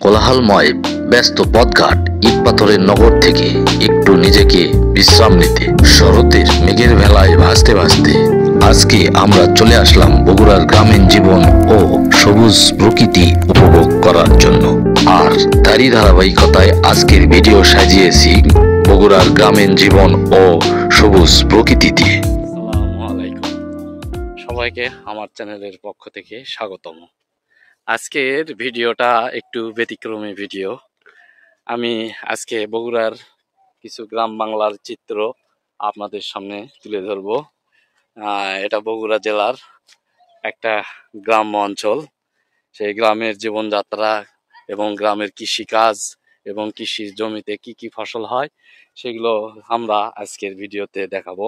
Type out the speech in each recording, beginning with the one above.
কোলাহলময় ব্যস্ত পথঘাট ইট পাথরের নগর থেকে একটু নিজেকে বিশ্রাম নিতে শরতের মেঘের ভেলায় ভাসতে ভাসতে আজকে আমরা চলে আসলাম বগুড়ার গ্রামীণ জীবন ও সবুজ প্রকৃতি উপভোগ করার জন্য। আর তারই ধারাবাহিকতায় আজকের ভিডিও সাজিয়েছি বগুড়ার গ্রামীণ জীবন ও সবুজ প্রকৃতি দিয়ে। আসসালামু আলাইকুম, সবাইকে আমার চ্যানেলের পক্ষ থেকে স্বাগতম। আজকের ভিডিওটা একটু ব্যতিক্রমী ভিডিও। আমি আজকে বগুড়ার কিছু গ্রাম বাংলার চিত্র আপনাদের সামনে তুলে ধরব। এটা বগুড়া জেলার একটা গ্রাম্য অঞ্চল। সেই গ্রামের জীবনযাত্রা এবং গ্রামের কৃষিকাজ এবং কৃষির জমিতে কি কি ফসল হয় সেগুলো আমরা আজকের ভিডিওতে দেখাবো।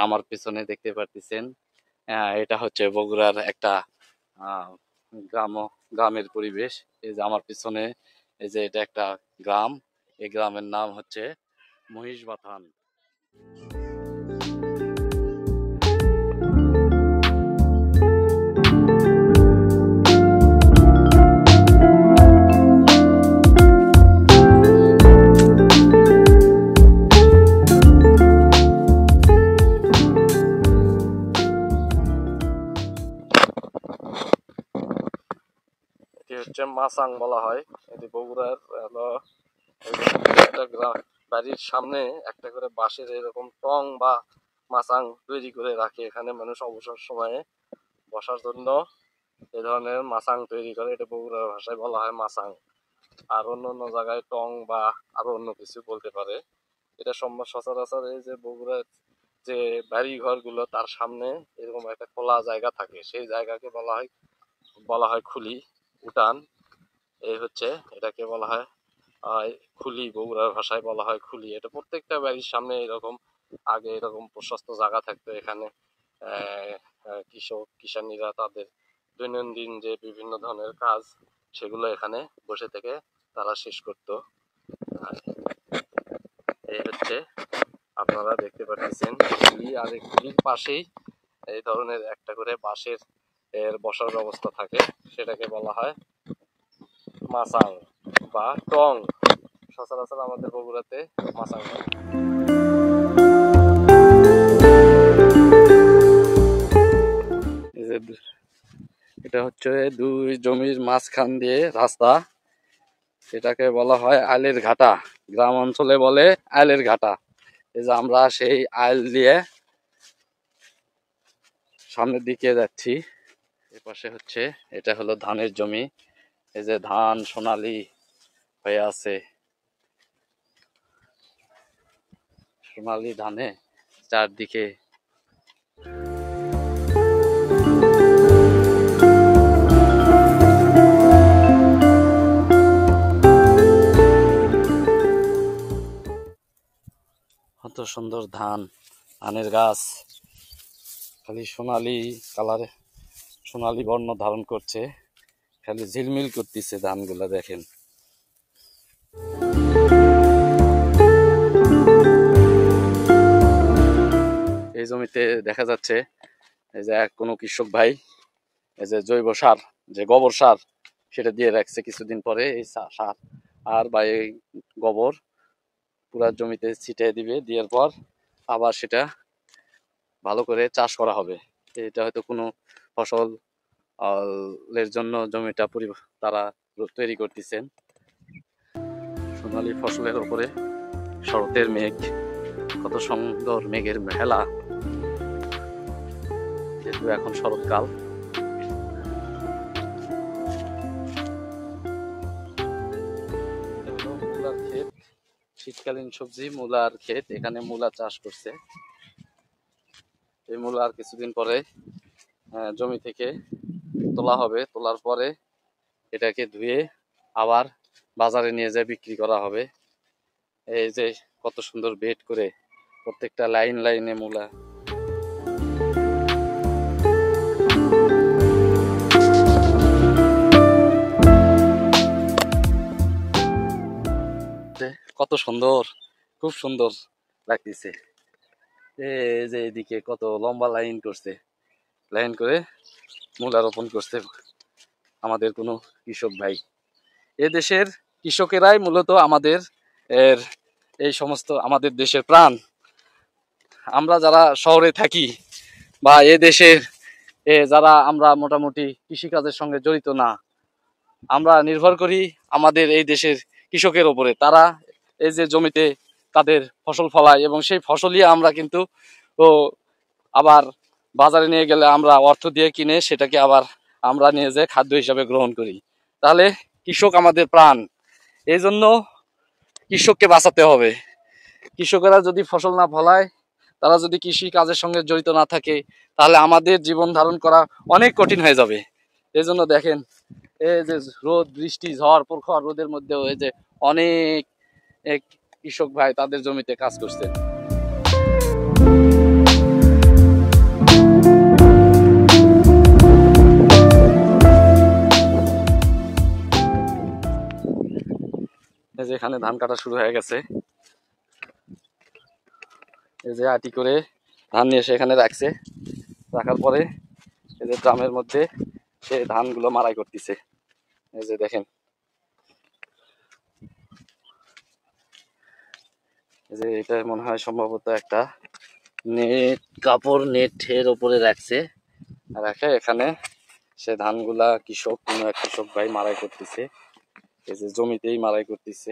আমার পেছনে দেখতে পারতেছেন, এটা হচ্ছে বগুড়ার একটা গ্রামের পরিবেশ। এই যে আমার পিছনে, এই যে এটা একটা গ্রাম, এই গ্রামের নাম হচ্ছে মহিষবাথান। এটি হচ্ছে মাসাং বলা হয়। এটি বগুড়ার হলো একটা বাড়ির সামনে একটা করে বাঁশের এরকম টং বা মাচাং তৈরি করে রাখে। এখানে মানুষ অবসর সময়ে বসার জন্য এ ধরনের মাচাং তৈরি করে। এটা বগুড়ার ভাষায় বলা হয় মাচাং। আর অন্য অন্য জায়গায় টং বা আরো অন্য কিছু বলতে পারে। এটা সচরাচর এই যে বগুড়ার যে বাড়ি ঘরগুলো তার সামনে এরকম একটা খোলা জায়গা থাকে, সেই জায়গাকে বলা হয় খুলি, উঠান। এই হচ্ছে এটাকে বলা হয় খুলি, বগুড়ার ভাষায় বলা হয় খুলি। এটা প্রত্যেকটা বাড়ির সামনে এরকম আগে এরকম প্রশস্ত জায়গা থাকতো। এখানে কিষানীরা তাদের দৈনন্দিন যে বিভিন্ন ধরনের কাজ সেগুলো এখানে বসে থেকে তারা শেষ করত। এই হচ্ছে আপনারা দেখতে পাচ্ছেন খুলি, আর এই খুলির পাশেই এই ধরনের একটা করে বাঁশের বসার ব্যবস্থা থাকে, সেটাকে বলা হয় মাচাং বা টং। সচরাচর আমাদের বগুড়াতে মাচাং হয়। এটা হচ্ছে দুই জমির মাঝখান দিয়ে রাস্তা, এটাকে বলা হয় আইলের ঘাটা। গ্রাম অঞ্চলে বলে আইলের ঘাটা। এই যে আমরা সেই আইল দিয়ে সামনের দিকে যাচ্ছি। এপাশে হচ্ছে এটা হলো ধানের জমি। এই যে ধান সোনালি হয়ে আছে, সোনালি ধানে চারদিকে কত সুন্দর ধানের গাছ, খালি সোনালি কালারে, সোনালি বর্ণ ধারণ করছে, খালি ঝিলমিল করতেছে ধানগুলা। দেখেন এই জমিতে দেখা যাচ্ছে এই যে কোনো কৃষক ভাই এই যে জৈব সার, যে গোবর সার, সেটা দিয়ে রাখছে। কিছুদিন পরে এই সার আর বা এই গোবর পুরা জমিতে ছিটিয়ে দিবে, দেওয়ার পর আবার সেটা ভালো করে চাষ করা হবে। এটা হয়তো কোনো ফসল এর জন্য জমিটা তারা তৈরি করতেছেন। সোনালী ফসলের উপরে শরতের মেঘ, কত সুন্দর মেঘের মেলা। যেহেতু এখন শরৎকাল, মূলার ক্ষেত, শীতকালীন সবজি মূলার ক্ষেত। এখানে মূলা চাষ করছে। এই মূলার কিছুদিন পরে জমি থেকে তোলা হবে। তোলার পরে এটাকে ধুয়ে আবার বাজারে নিয়ে যায় বিক্রি করা হবে। এই যে কত সুন্দর বেড করে প্রত্যেকটা লাইন লাইনে মূলা। কত সুন্দর, খুব সুন্দর লাগতেছে। এই যে এদিকে কত লম্বা লাইন করছে, লাইন করে মূলা রোপণ করছে আমাদের কোনো কৃষক ভাই। এ দেশের কৃষকেরাই মূলত আমাদের এর এই সমস্ত আমাদের দেশের প্রাণ। আমরা যারা শহরে থাকি বা এ দেশের যারা আমরা মোটামুটি কৃষিকাজের সঙ্গে জড়িত না, আমরা নির্ভর করি আমাদের এই দেশের কৃষকের ওপরে। তারা এই যে জমিতে তাদের ফসল ফলায় এবং সেই ফসলই আমরা কিন্তু ও আবার বাজারে নিয়ে গেলে আমরা অর্থ দিয়ে কিনে সেটাকে আবার আমরা নিয়ে যেয়ে খাদ্য হিসাবে গ্রহণ করি। তাহলে কৃষক আমাদের প্রাণ, এই জন্য কৃষককে বাঁচাতে হবে। কৃষকেরা যদি ফসল না ফলায়, তারা যদি কৃষি কাজের সঙ্গে জড়িত না থাকে, তাহলে আমাদের জীবন ধারণ করা অনেক কঠিন হয়ে যাবে। এই জন্য দেখেন এই যে রোদ বৃষ্টি ঝড় প্রখর রোদের মধ্যেও এই যে অনেক কৃষক ভাই তাদের জমিতে কাজ করছে। এখানে ধান কাটা শুরু হয়ে গেছে। এই যে আটি করে ধান নিয়ে এসে এখানে রাখছে, রাখার পরে এই যে ড্রামের মধ্যে সে ধানগুলো মাড়াই করতেছে। এই যে দেখেন, এই যে এটা মনে হয় সম্ভবত একটা নেট, কাপড় নেটের উপরে রাখছে, রাখে এখানে সে ধানগুলা কৃষক, কোনো এক কৃষক ভাই মাড়াই করতেছে। এই যে জমিতেই মাড়াই করতেছে,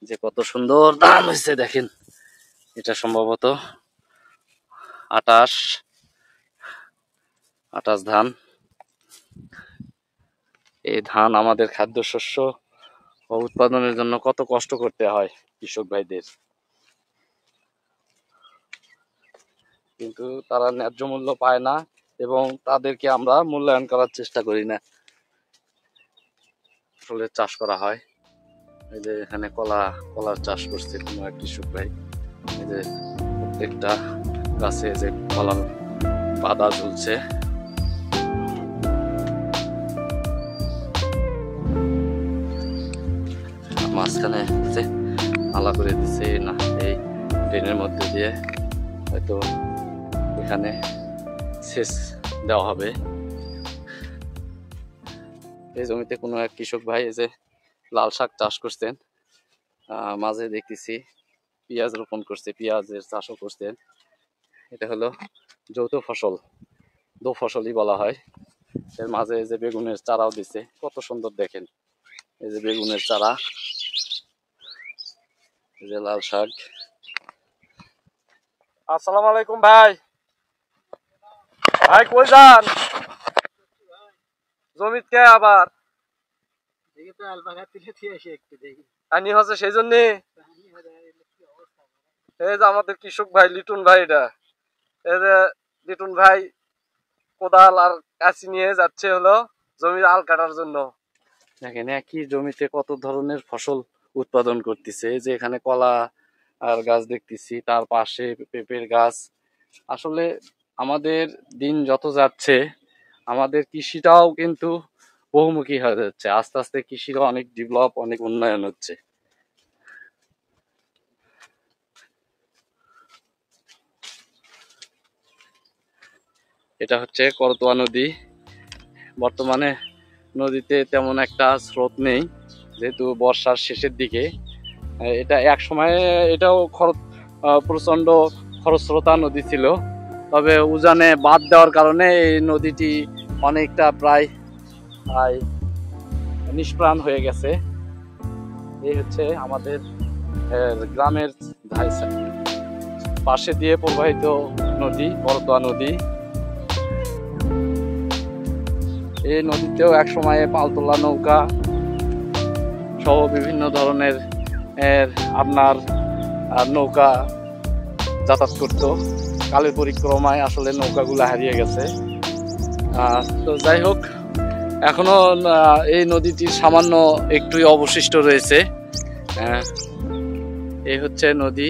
যে কত সুন্দর ধান হয়েছে দেখেন। এটা সম্ভবত 28 ধান। এই ধান আমাদের খাদ্যশস্য উৎপাদনের জন্য কত কষ্ট করতে হয় কৃষক ভাইদের, কিন্তু তারা ন্যায্য মূল্য পায় না এবং তাদেরকে আমরা মূল্যায়ন করার চেষ্টা করি না। ফসলের চাষ করা হয়, এই যে এখানে কলার চাষ করছে কোনো এক কৃষক ভাই। এই যে প্রত্যেকটা গাছে যে কলার পাতা ঝুলছে। মাঝখানে যে নালা করে দিচ্ছে, না এই ড্রেনের মধ্যে দিয়ে হয়তো এখানে সেচ দেওয়া হবে। এই জমিতে কোনো এক কৃষক ভাই এই যে লাল শাক চাষ করছেন, মাঝে দেখতেছি পেঁয়াজ রোপণ করছে, পেঁয়াজের চাষও করছেন। এটা হলো যৌথ ফসল, দো ফসলই বলা হয়। এর মাঝে এই যে বেগুনের চারাও দিছে, কত সুন্দর দেখেন। এই যে বেগুনের চারা, এই যে লাল শাক। আসসালামু আলাইকুম ভাই। ভাই কই যান? জমিতে আবার আনি হচ্ছে সেই জন্য। এই যে আমাদের কৃষক ভাই লিটন ভাই, এটা এই যে লিটন ভাই কোদাল আর কাঁচি নিয়ে যাচ্ছে হলো জমির আল কাটার জন্য। দেখেন একই জমিতে কত ধরনের ফসল উৎপাদন করতেছে। এই যে এখানে কলা আর গাছ দেখতেছি, তার পাশে পেঁপের গাছ। আসলে আমাদের দিন যত যাচ্ছে আমাদের কৃষিটাও কিন্তু বহুমুখী হয়ে যাচ্ছে, আস্তে আস্তে কৃষিরও অনেক ডেভেলপ, অনেক উন্নয়ন হচ্ছে। এটা হচ্ছে করতোয়া নদী। বর্তমানে নদীতে তেমন একটা স্রোত নেই, যেহেতু বর্ষার শেষের দিকে। এটা এক সময় এটাও প্রচন্ড খরস্রোতা নদী ছিল, তবে উজানে বাঁধ দেওয়ার কারণে এই নদীটি অনেকটা প্রায় নিষ্প্রাণ হয়ে গেছে। এই হচ্ছে আমাদের গ্রামের পাশে দিয়ে প্রবাহিত নদী, করতোয়া নদী। এই নদীতেও এক সময়ে পালতোলা নৌকা সহ বিভিন্ন ধরনের আপনার নৌকা যাতায়াত করত। কালের পরিক্রমায় আসলে নৌকাগুলো হারিয়ে গেছে। তো যাই হোক, এখনো এই নদীটির সামান্য একটুই অবশিষ্ট রয়েছে। এই হচ্ছে নদী।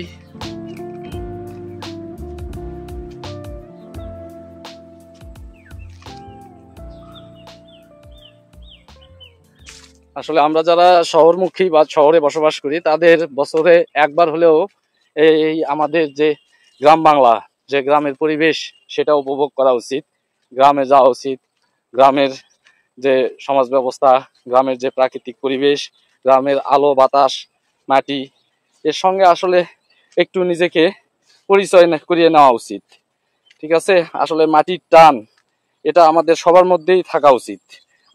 আসলে আমরা যারা শহরমুখী বা শহরে বসবাস করি, তাদের বছরে একবার হলেও এই আমাদের যে গ্রাম বাংলা, যে গ্রামের পরিবেশ, সেটা উপভোগ করা উচিত। গ্রামে যাওয়া উচিত, গ্রামের যে সমাজ ব্যবস্থা, গ্রামের যে প্রাকৃতিক পরিবেশ, গ্রামের আলো বাতাস মাটি, এর সঙ্গে আসলে একটু নিজেকে পরিচয় করিয়ে নেওয়া উচিত। ঠিক আছে, আসলে মাটির টান এটা আমাদের সবার মধ্যেই থাকা উচিত।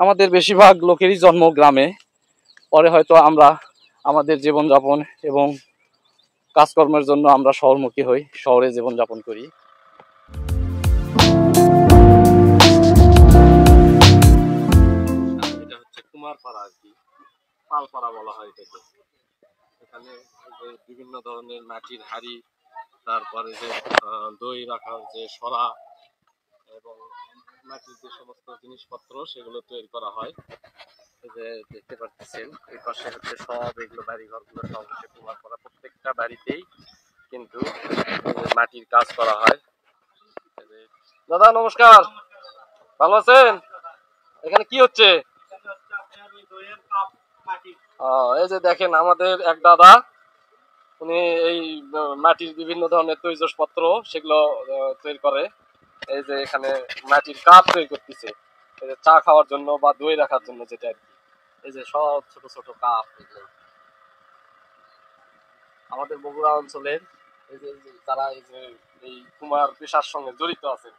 আমাদের বেশিরভাগ লোকেরই জন্ম গ্রামে, পরে হয়তো আমরা আমাদের জীবনযাপন এবং কাজকর্মের জন্য আমরা শহরমুখী হই, শহরে জীবনযাপন করি। এটা হচ্ছে কুমারপাড়া আর কি, পালপাড়া বলা হয় এটাকে। এখানে যে বিভিন্ন ধরনের মাটির হাড়ি, তারপরে যে দই রাখার যে সরা এবং মাটির যে সমস্ত জিনিসপত্র সেগুলো তৈরি করা হয়। এই যে দেখতে পাচ্ছেন এই পাশে হচ্ছে সব এগুলো বাড়ি ঘরগুলো সব হচ্ছে কুমারপাড়া, প্রত্যেকটা বাড়িতেই কিন্তু মাটির কাজ করা হয়। দাদা নমস্কার, ভালো আছেন? এখানে কি হচ্ছে? এই যে দেখেন আমাদের এক দাদা, উনি এই মাটির বিভিন্ন ধরনের তৈজসপত্র সেগুলো তৈরি করে। এই যে এখানে মাটির কাপ তৈরি করতেছে, এই যে চা খাওয়ার জন্য বা দই রাখার জন্য যেটা আর কি। এই যে সব ছোট ছোট কাপ এগুলো আমাদের বগুড়া অঞ্চলের এই যে যারা এই যে এই কুমার পেশার সঙ্গে জড়িত আছেন।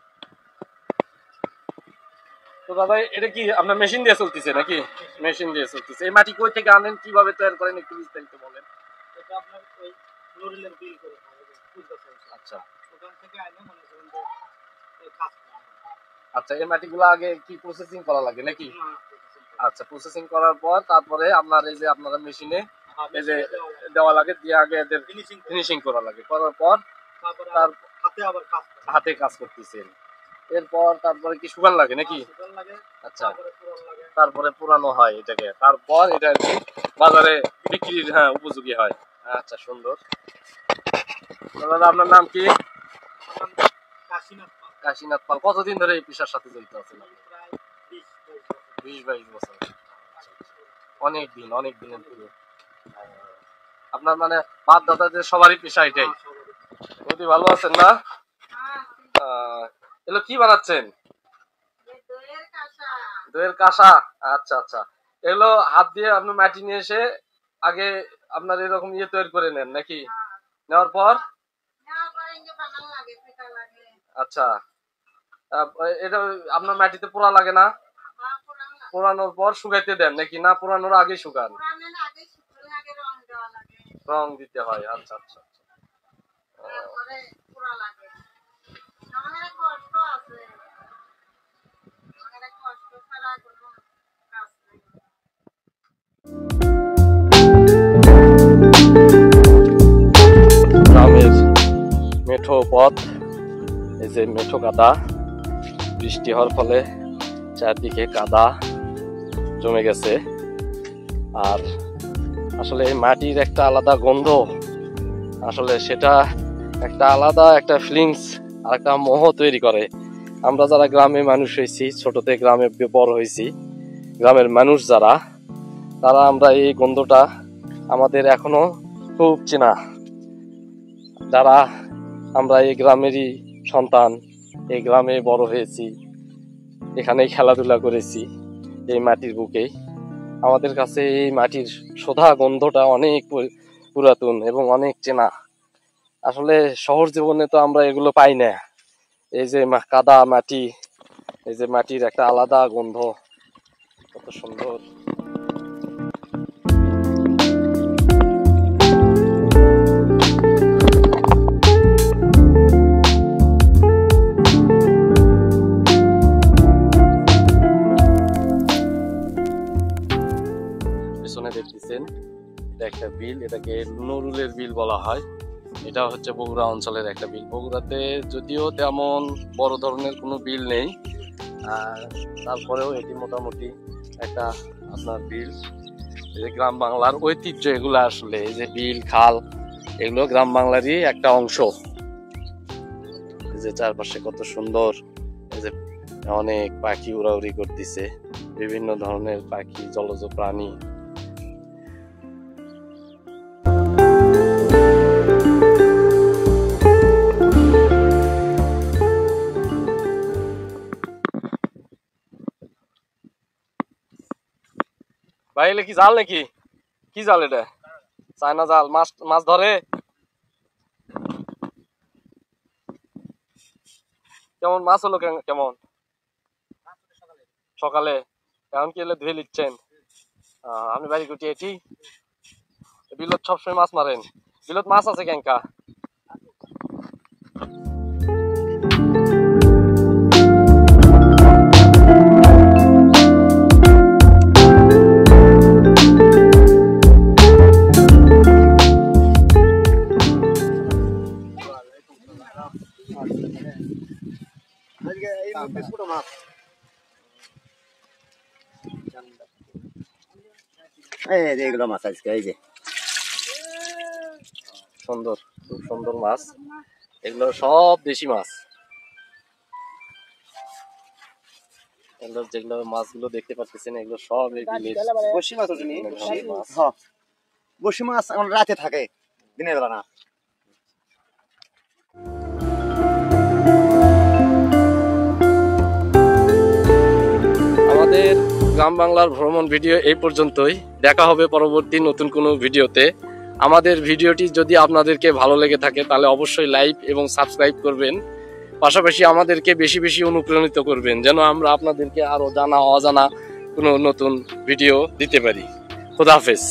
তো দাদা এটা কি আপনার মেশিন দিয়ে চলতেছে নাকি? মেশিন দিয়ে চলতেছে। এই মাটি কই থেকে আনেন, কিভাবে তৈরি করেন, একটু বিস্তারিত বলেন। এটা আপনার ওই নড়িলের বিল করে আচ্ছা ওখান থেকে আইনে মনে করেন যে এই কাজ আচ্ছা, এই মাটিগুলো আগে কি প্রসেসিং করা লাগে নাকি? আচ্ছা, প্রসেসিং করার পর তারপরে আপনার এই যে আপনারা মেশিনে এই যে দেওয়া লাগে, দিয়ে আগে এদের ফিনিশিং করা লাগে, করার পর তার হাতে আবার কাজ হাতে কাজ করতেছেন। এরপর তারপরে কি শুকান লাগে নাকি? লাগে। আচ্ছা, তারপরে পুরানো হয় এটাকে, তারপর এটা আর কি বাজারে বিক্রির উপযোগী হয়। আচ্ছা সুন্দর। দাদা আপনার নাম কি? কাশীনাথ পাল। কাশীনাথ পাল। কতদিন ধরে এই পেশার সাথে জড়িত আছেন? প্রায় 20-22 বছর। অনেক দিন, অনেক দিনের পুরো। আপনার মানে বাপ দাদাদের সবারই পেশা এটাই। মোদি ভালো আছেন না? এগুলো কি বানাচ্ছেন? দইয়ের কাঁসা। আচ্ছা আচ্ছা, এগুলো হাত দিয়ে আপনি মাটি নিয়ে এসে আগে আপনার এরকম ইয়ে তৈরি করে নেন নাকি? নেওয়ার পর আচ্ছা, এটা আপনার মাটিতে পোড়া লাগে না? পোড়ানোর পর শুকাইতে দেন নাকি, না পোড়ানোর আগে শুকান? রং দিতে হয়। আচ্ছা আচ্ছা আচ্ছা। গ্রামের মেঠো পথ, এই যে মেঠো কাদা, বৃষ্টি হওয়ার ফলে চারদিকে কাদা জমে গেছে। আর আসলে এই মাটির একটা আলাদা গন্ধ, আসলে সেটা একটা আলাদা একটা ফিলিংস আর একটা মোহ তৈরি করে। আমরা যারা গ্রামে মানুষ হয়েছি, ছোটতে গ্রামে বড় হয়েছি, গ্রামের মানুষ যারা, তারা আমরা এই গন্ধটা আমাদের এখনো খুব চেনা। যারা আমরা এই গ্রামেরই সন্তান, এই গ্রামে বড় হয়েছি, এখানেই খেলাধুলা করেছি, এই মাটির বুকেই, আমাদের কাছে এই মাটির সোধা গন্ধটা অনেক পুরাতন এবং অনেক চেনা। আসলে শহর জীবনে তো আমরা এগুলো পাই না। এই যে কাদা মাটি, এই যে মাটির একটা আলাদা গন্ধ, কত সুন্দর। পেছনে দেখতেছেন এটা একটা বিল, এটাকে নরুলের বিল বলা হয়। এটা হচ্ছে বগুড়া অঞ্চলের একটা বিল। বগুড়াতে যদিও তেমন বড় ধরনের কোনো বিল নেই, তারপরেও এটি মোটামুটি একটা আপনার বিল। এই যে গ্রাম বাংলার ঐতিহ্য এগুলো, আসলে এই যে বিল খাল এগুলো গ্রাম বাংলারই একটা অংশ। এই যে চারপাশে কত সুন্দর, এই যে অনেক পাখি উড়াউড়ি করতেছে, বিভিন্ন ধরনের পাখি, জলজ প্রাণী। ভাই এলে কি জাল নাকি? কি জাল এটা? চায়না জাল। মাছ মাছ ধরে? কেমন মাছ হলো? কেমন সকালে? এখন কি এলে ধুয়ে নিচ্ছেন? আপনি বাড়ি গুটি এটি বিলত সবসময় মাছ মারেন? বিলত মাছ আছে ক্যাঙ্কা? এগুলো মাছ আজকে এই যে সুন্দর, খুব সুন্দর মাছ। এগুলো সব দেশি মাছ। এগুলো যেগুলো মাছগুলো দেখতে পাচ্ছেন এগুলো সব এই বিলের বসি মাছ ওঠেনি দেশি মাছ। হ্যাঁ বসি মাছ এখন রাতে থাকে দিনের বেলা না। আমাদের গ্রাম বাংলার ভ্রমণ ভিডিও এই পর্যন্তই। দেখা হবে পরবর্তী নতুন কোনো ভিডিওতে। আমাদের ভিডিওটি যদি আপনাদেরকে ভালো লেগে থাকে তাহলে অবশ্যই লাইক এবং সাবস্ক্রাইব করবেন। পাশাপাশি আমাদেরকে বেশি বেশি অনুপ্রাণিত করবেন যেন আমরা আপনাদেরকে আরো জানা অজানা কোনো নতুন ভিডিও দিতে পারি। খোদা হাফেজ।